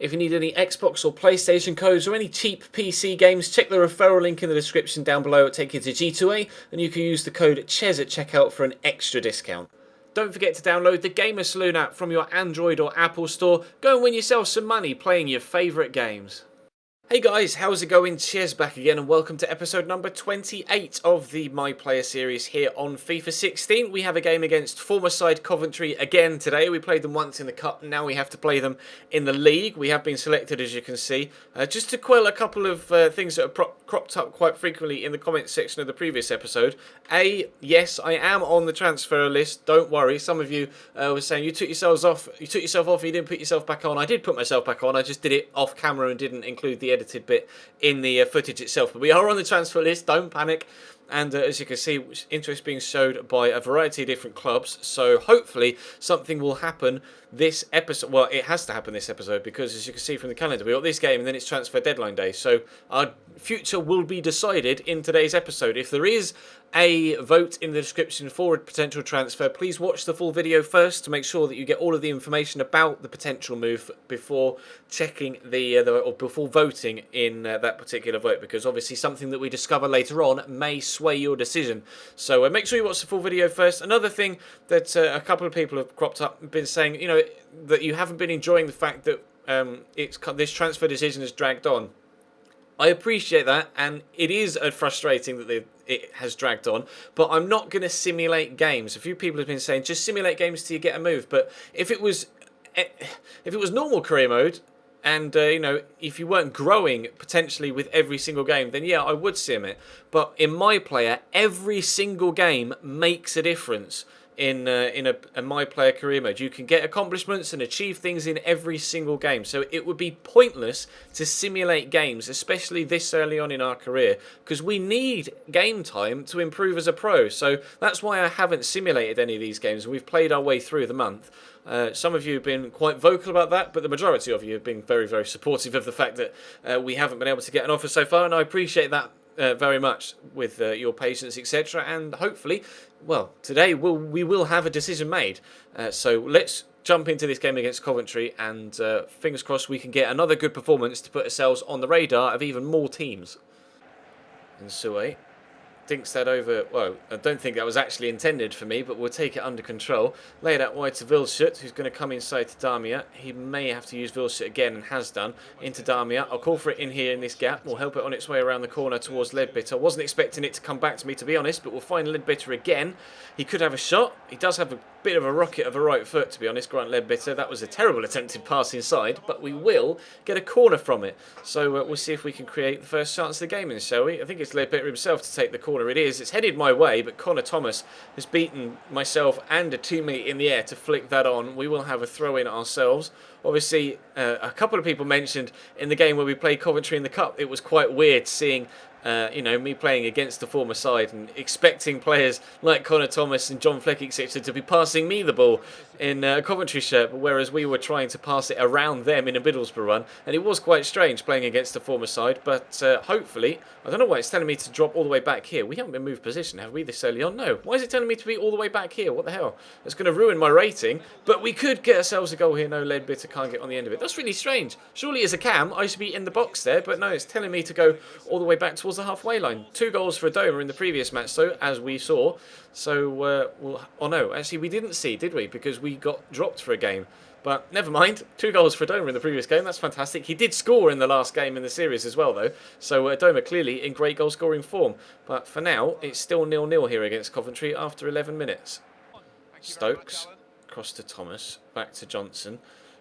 If you need any Xbox or PlayStation codes or any cheap PC games, check the referral link in the description down below. It'll take you to G2A, and you can use the code CHES at checkout for an extra discount. Don't forget to download the Gamer Saloon app from your Android or Apple store. Go and win yourself some money playing your favourite games. Hey guys, how's it going? Cheers, back again and welcome to episode number 28 of the My Player series here on FIFA 16. We have a game against former side Coventry again today. We played them once in the Cup, now we have to play them in the League. We have been selected, as you can see, just to quell a couple of things that have cropped up quite frequently in the comments section of the previous episode. Yes, I am on the transfer list, don't worry. Some of you were saying you took yourself off, you didn't put yourself back on. I did put myself back on, I just did it off camera and didn't include the edited bit in the footage itself, but we are on the transfer list, don't panic. And as you can see, interest being showed by a variety of different clubs, so hopefully something will happen this episode. Well, it has to happen this episode because, as you can see from the calendar, we got this game and then it's transfer deadline day, so our future will be decided in today's episode. If there is a vote in the description for a potential transfer, please watch the full video first to make sure that you get all of the information about the potential move before checking or before voting in that particular vote, because obviously something that we discover later on may sway your decision. So make sure you watch the full video first. Another thing that a couple of people have cropped up and been saying, you know, that you haven't been enjoying the fact that this transfer decision has dragged on. I appreciate that, and it is frustrating that it has dragged on, but I'm not going to simulate games. A few people have been saying, just simulate games till you get a move, but if it was normal career mode, and you know, if you weren't growing potentially with every single game, then yeah, I would sim it. But in My Player, every single game makes a difference. In a My Player career mode, you can get accomplishments and achieve things in every single game, so it would be pointless to simulate games, especially this early on in our career, because we need game time to improve as a pro. So that's why I haven't simulated any of these games. We've played our way through the month. Some of you have been quite vocal about that, but the majority of you have been very, very supportive of the fact that we haven't been able to get an offer so far, and I appreciate that very much with your patience, etc. And hopefully, well, today we will have a decision made. So let's jump into this game against Coventry, and fingers crossed we can get another good performance to put ourselves on the radar of even more teams. And Sue dinks that over. Well, I don't think that was actually intended for me, but we'll take it under control. Lay it out wide to Vilshut, who's going to come inside to Damia. He may have to use Vilshut again, and has done, into Damia. I'll call for it in here in this gap. We'll help it on its way around the corner towards Leadbitter. I wasn't expecting it to come back to me, to be honest, but we'll find Leadbitter again. He could have a shot. He does have a bit of a rocket of a right foot, to be honest, Grant Leadbitter. That was a terrible attempted pass inside, but we will get a corner from it. So we'll see if we can create the first chance of the game, shall we? I think it's Leadbitter himself to take the corner. It is. It's headed my way, but Connor Thomas has beaten myself and a teammate in the air to flick that on. We will have a throw-in ourselves. Obviously, a couple of people mentioned in the game where we played Coventry in the Cup, it was quite weird seeing you know, me playing against the former side and expecting players like Connor Thomas and John Fleck, etc., to be passing me the ball in a Coventry shirt, whereas we were trying to pass it around them in a Middlesbrough run, and it was quite strange playing against the former side. But hopefully, I don't know why it's telling me to drop all the way back here. We haven't been moved position, have we, this early on? No. Why is it telling me to be all the way back here? What the hell? That's going to ruin my rating, but we could get ourselves a goal here. No, Leadbitter can't get on the end of it. That's really strange. Surely as a cam, I should be in the box there, but no, it's telling me to go all the way back towards the halfway line. 2 goals for Adoma in the previous match, though, as we saw. So, oh no, actually we didn't see, did we? Because we got dropped for a game. But never mind, 2 goals for Adoma in the previous game. That's fantastic. He did score in the last game in the series as well, though. So Adoma clearly in great goal-scoring form. But for now, it's still 0-0 here against Coventry after 11 minutes. Stokes, across to Thomas, back to Johnson.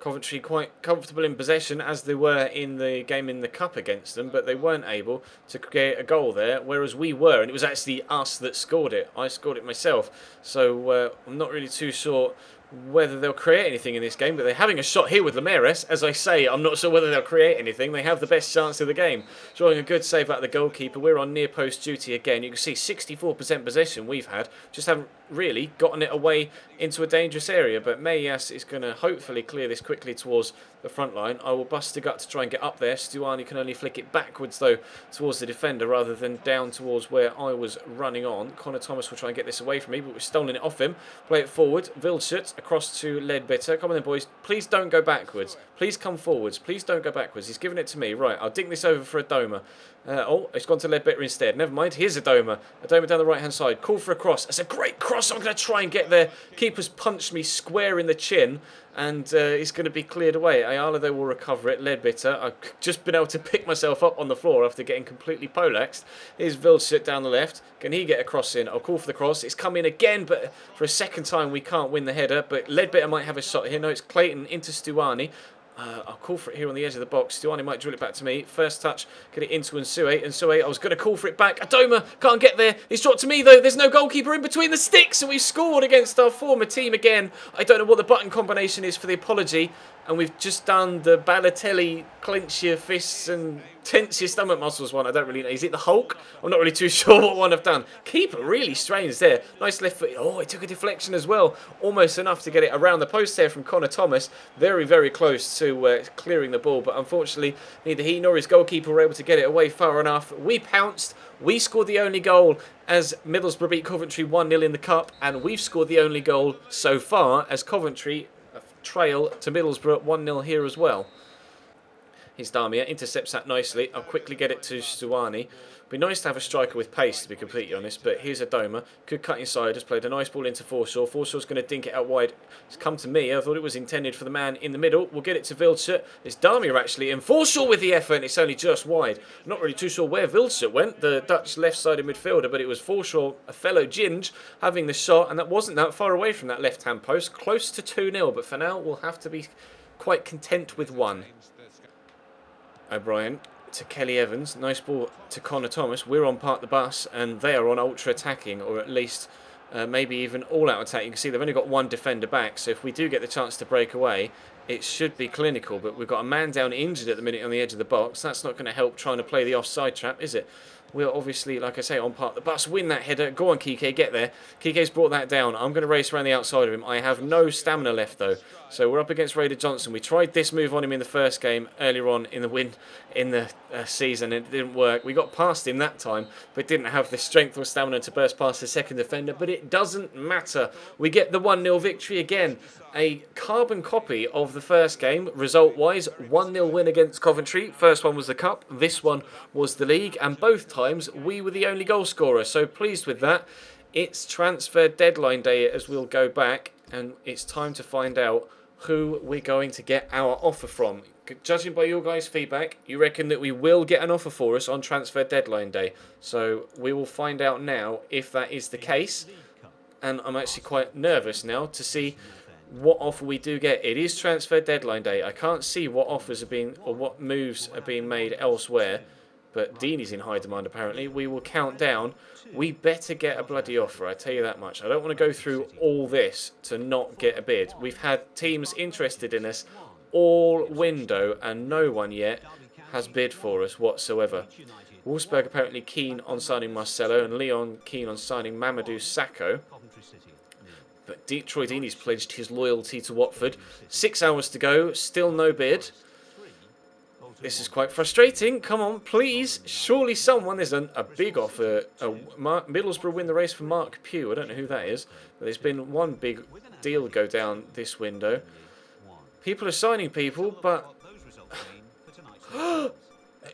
Coventry quite comfortable in possession as they were in the game in the Cup against them, but they weren't able to create a goal there, whereas we were, and it was actually us that scored it. I scored it myself, so I'm not really too sure whether they'll create anything in this game, but they're having a shot here with Lemares. As I say, I'm not sure whether they'll create anything. They have the best chance of the game. Drawing a good save out of the goalkeeper. We're on near post duty again. You can see 64% possession we've had. Just haven't really gotten it away into a dangerous area. But Mayas is going to hopefully clear this quickly towards the front line. I will bust a gut to try and get up there. Stuani can only flick it backwards, though, towards the defender rather than down towards where I was running on. Connor Thomas will try and get this away from me, but we've stolen it off him. Play it forward. Wildschut across to Ledbetter. Come on then, boys. Please don't go backwards. Please come forwards. Please don't go backwards. He's giving it to me. Right, I'll dink this over for Adoma. Oh, it's gone to Ledbetter instead. Never mind. Here's Adoma. Adoma down the right-hand side. Call for a cross. That's a great cross. I'm going to try and get there. Keeper's punched me square in the chin, and it's going to be cleared away. Ayala, though, will recover it. Ledbetter. I've just been able to pick myself up on the floor after getting completely poleaxed. Here's Wildschut down the left. Can he get a cross in? I'll call for the cross. It's come in again, but for a second time we can't win the header. But Ledbetter might have a shot here. No, it's Clayton into Stuani. I'll call for it here on the edge of the box. Stuani might drill it back to me. First touch, get it into Nsue. Nsue, I was going to call for it back. Adoma can't get there. It's dropped to me, though. There's no goalkeeper in between the sticks, and we've scored against our former team again. I don't know what the button combination is for the apology, and we've just done the Balotelli clench your fists and tense your stomach muscles one. I don't really know. Is it the Hulk? I'm not really too sure what one I've done. Keeper really strange there. Nice left foot. Oh, it took a deflection as well. Almost enough to get it around the post there from Connor Thomas. Very, very close to clearing the ball. But unfortunately, neither he nor his goalkeeper were able to get it away far enough. We pounced. We scored the only goal as Middlesbrough beat Coventry 1-0 in the Cup. And we've scored the only goal so far as Coventry trail to Middlesbrough 1-0 here as well. Here's Damia, intercepts that nicely. I'll quickly get it to Stuani. Be nice to have a striker with pace, to be completely honest, but here's Adoma. Could cut inside, has played a nice ball into Forshaw. Forshaw's going to dink it out wide. It's come to me. I thought it was intended for the man in the middle. We'll get it to Wildschut. It's Damia actually, and Forshaw with the effort, and it's only just wide. Not really too sure where Wildschut went, the Dutch left-sided midfielder, but it was Forshaw, a fellow Ginge, having the shot, and that wasn't that far away from that left-hand post. Close to 2-0, but for now, we'll have to be quite content with one. O'Brien to Kelly Evans. Nice ball to Connor Thomas. We're on park the bus and they are on ultra attacking, or at least maybe even all out attacking. You can see they've only got one defender back, so if we do get the chance to break away, it should be clinical. But we've got a man down injured at the minute on the edge of the box. That's not going to help trying to play the offside trap, is it? We're obviously, like I say, on park the bus. Win that header. Go on, Kike, get there. Kike's brought that down. I'm going to race around the outside of him. I have no stamina left, though. So we're up against Raider Johnson. We tried this move on him in the first game earlier on in the win in the season. It didn't work. We got past him that time, but didn't have the strength or stamina to burst past the second defender. But it doesn't matter. We get the 1-0 victory again. A carbon copy of the first game, result-wise. 1-0 win against Coventry. First one was the Cup. This one was the League. And both times, we were the only goal scorer. So pleased with that. It's transfer deadline day as we'll go back. And it's time to find out who we're going to get our offer from. Judging by your guys' feedback, you reckon that we will get an offer for us on transfer deadline day. So we will find out now if that is the case. And I'm actually quite nervous now to see what offer we do get. It is transfer deadline day. I can't see what offers are being, or what moves are being made elsewhere, but Deeney's in high demand apparently. We will count down. We better get a bloody offer, I tell you that much. I don't want to go through all this to not get a bid. We've had teams interested in us all window and no one yet has bid for us whatsoever. Wolfsburg apparently keen on signing Marcelo and Leon keen on signing Mamadou Sakho. But Troy Deeney's pledged his loyalty to Watford. 6 hours to go, still no bid. This is quite frustrating. Come on, please. Surely someone. There's a big offer. Middlesbrough win the race for Mark Pugh. I don't know who that is. But there's been one big deal go down this window. People are signing people, but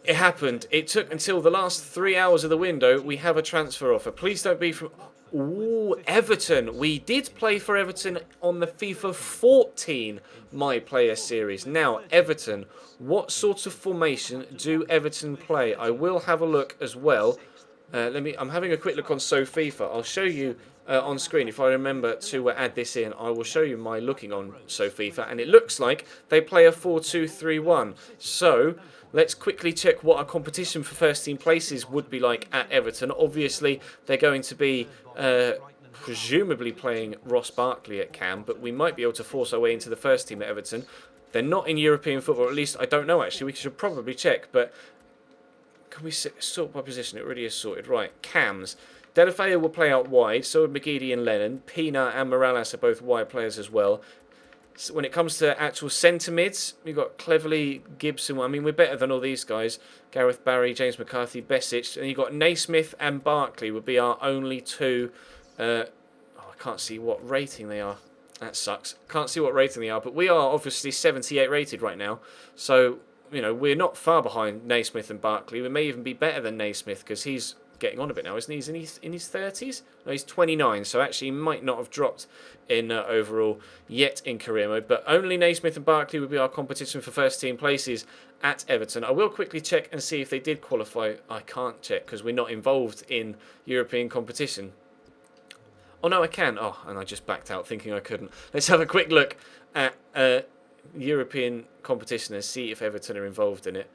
it happened. It took until the last 3 hours of the window. We have a transfer offer. Please don't be from... Ooh, Everton. We did play for Everton on the FIFA 14 My Player series. Now, Everton, what sort of formation do Everton play? I will have a look as well. I'm having a quick look on SoFIFA. I'll show you on screen. If I remember to add this in, I will show you my looking on SoFIFA. And it looks like they play a 4-2-3-1. So let's quickly check what our competition for first team places would be like at Everton. Obviously, they're going to be presumably playing Ross Barkley at Cam, but we might be able to force our way into the first team at Everton. They're not in European football, or at least I don't know actually. We should probably check, but can we sort by position? It really is sorted. Right, Cams. Delafeu will play out wide, so would McGeady and Lennon. Pina and Morales are both wide players as well. So when it comes to actual centre mids, we've got Cleverley, Gibson. I mean, we're better than all these guys. Gareth Barry, James McCarthy, Besic. And you've got Naismith and Barkley would be our only two. I can't see what rating they are. That sucks. Can't see what rating they are. But we are obviously 78 rated right now. So, you know, we're not far behind Naismith and Barkley. We may even be better than Naismith because he's getting on a bit now, isn't he? He's in his 30s? No, he's 29, so actually he might not have dropped in overall yet in career mode, but only Naismith and Barkley would be our competition for first team places at Everton. I will quickly check and see if they did qualify. I can't check because we're not involved in European competition. Oh no, I can. Oh, and I just backed out thinking I couldn't. Let's have a quick look at European competition and see if Everton are involved in it.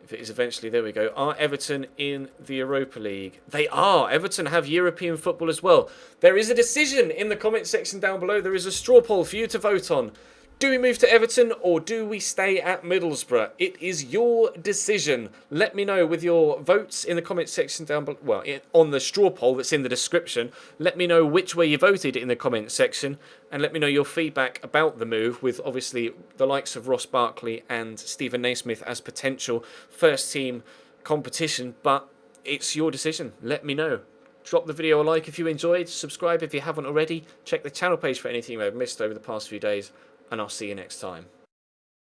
If it is eventually, there we go. Are Everton in the Europa League? They are. Everton have European football as well. There is a decision in the comment section down below. There is a straw poll for you to vote on. Do we move to Everton or do we stay at Middlesbrough? It is your decision. Let me know with your votes in the comment section down below. Well, on the straw poll that's in the description. Let me know which way you voted in the comment section. And let me know your feedback about the move with obviously the likes of Ross Barkley and Stephen Naismith as potential first team competition. But it's your decision. Let me know. Drop the video a like if you enjoyed. Subscribe if you haven't already. Check the channel page for anything I've missed over the past few days. And I'll see you next time.